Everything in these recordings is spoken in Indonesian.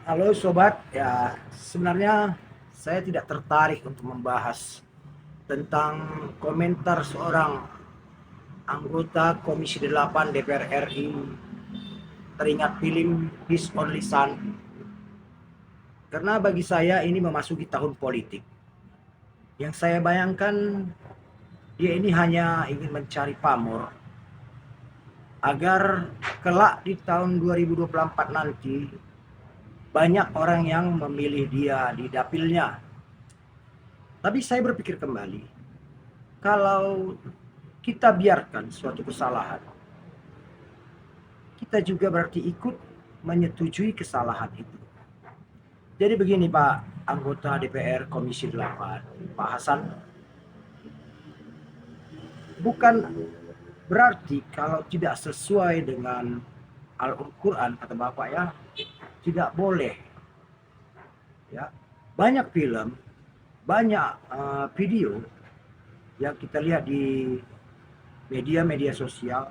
Halo sobat, ya sebenarnya saya tidak tertarik untuk membahas tentang komentar seorang anggota Komisi 8 DPR RI teringat film His Only Son, karena bagi saya ini memasuki tahun politik. Yang saya bayangkan dia ini hanya ingin mencari pamor agar kelak di tahun 2024 nanti banyak orang yang memilih dia di dapilnya. Tapi saya berpikir kembali, kalau kita biarkan suatu kesalahan, kita juga berarti ikut menyetujui kesalahan itu. Jadi begini Pak anggota DPR Komisi 8, Pak Hasan, bukan berarti kalau tidak sesuai dengan Al-Quran kata Bapak ya, tidak boleh ya. Banyak film, banyak video yang kita lihat di media-media sosial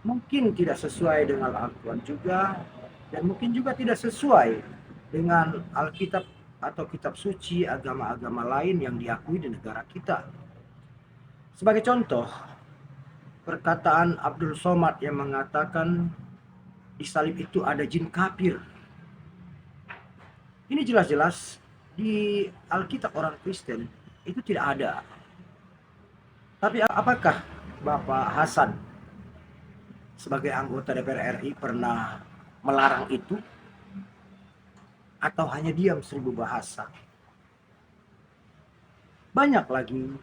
mungkin tidak sesuai dengan Al-Quran juga, dan mungkin juga tidak sesuai dengan Alkitab atau kitab suci agama-agama lain yang diakui di negara kita. Sebagai contoh, perkataan Abdul Somad yang mengatakan di salib itu ada jin kafir. Ini jelas-jelas di Alkitab orang Kristen itu tidak ada. Tapi apakah Bapak Hasan sebagai anggota DPR RI pernah melarang itu, atau hanya diam seribu bahasa? Banyak lagi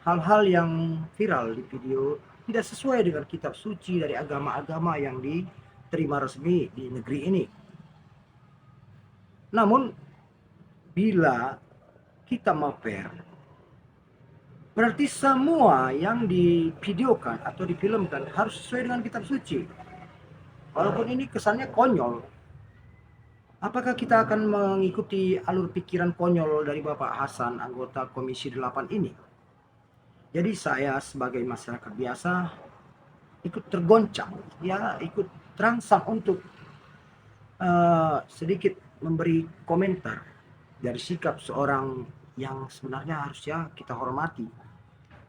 hal-hal yang viral di video tidak sesuai dengan kitab suci dari agama-agama yang diterima resmi di negeri ini. Namun bila kita mau fair, berarti semua yang divideokan atau difilmkan harus sesuai dengan kitab suci. Walaupun ini kesannya konyol, apakah kita akan mengikuti alur pikiran konyol dari Bapak Hasan, anggota Komisi 8 ini? Jadi saya sebagai masyarakat biasa ikut tergoncang, ya ikut terangsang untuk sedikit memberi komentar dari sikap seorang yang sebenarnya harusnya kita hormati,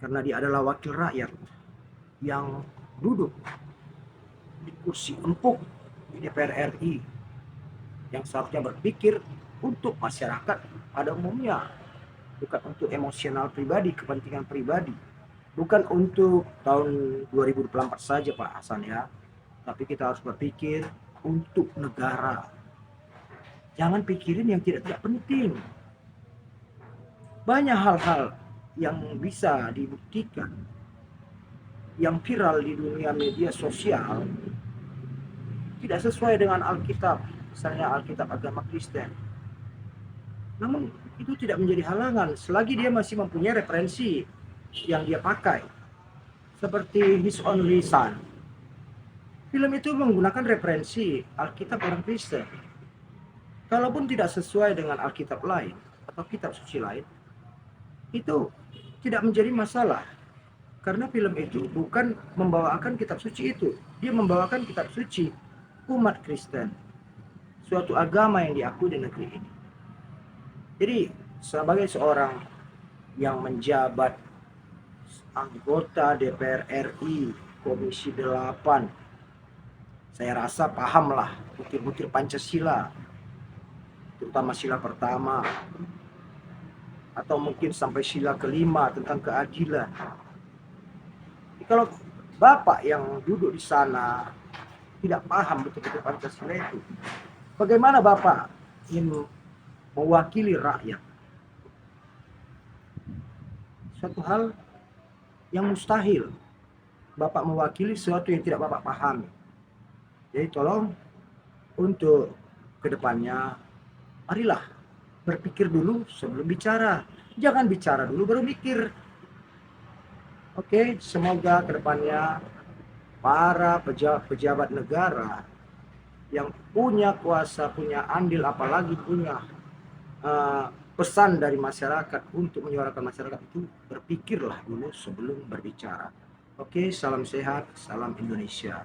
karena dia adalah wakil rakyat yang duduk di kursi empuk di DPR RI, yang seharusnya berpikir untuk masyarakat pada umumnya, bukan untuk emosional pribadi, kepentingan pribadi, bukan untuk tahun 2024 saja Pak Hasan ya, tapi kita harus berpikir untuk negara. Jangan pikirin yang tidak penting. Banyak hal-hal yang bisa dibuktikan yang viral di dunia media sosial tidak sesuai dengan Alkitab, misalnya Alkitab agama Kristen. Namun itu tidak menjadi halangan selagi dia masih mempunyai referensi yang dia pakai, seperti His Only Son. Film itu menggunakan referensi Alkitab orang Kristen. Kalaupun tidak sesuai dengan Alkitab lain atau kitab suci lain, itu tidak menjadi masalah, karena film itu bukan membawakan kitab suci itu, dia membawakan kitab suci umat Kristen, suatu agama yang diakui di negeri ini. Jadi sebagai seorang yang menjabat anggota DPR RI Komisi 8, saya rasa pahamlah butir-butir Pancasila, terutama sila pertama atau mungkin sampai sila kelima tentang keadilan. Kalau Bapak yang duduk di sana tidak paham betul-betul Pancasila itu, bagaimana Bapak ingin mewakili rakyat? Suatu hal yang mustahil Bapak mewakili sesuatu yang tidak Bapak pahami. Jadi tolong untuk kedepannya, marilah berpikir dulu sebelum bicara. Jangan bicara dulu baru mikir. Oke, semoga kedepannya para pejabat negara yang punya kuasa, punya andil, apalagi punya pesan dari masyarakat untuk menyuarakan masyarakat itu, berpikirlah dulu sebelum berbicara. Oke, salam sehat, salam Indonesia.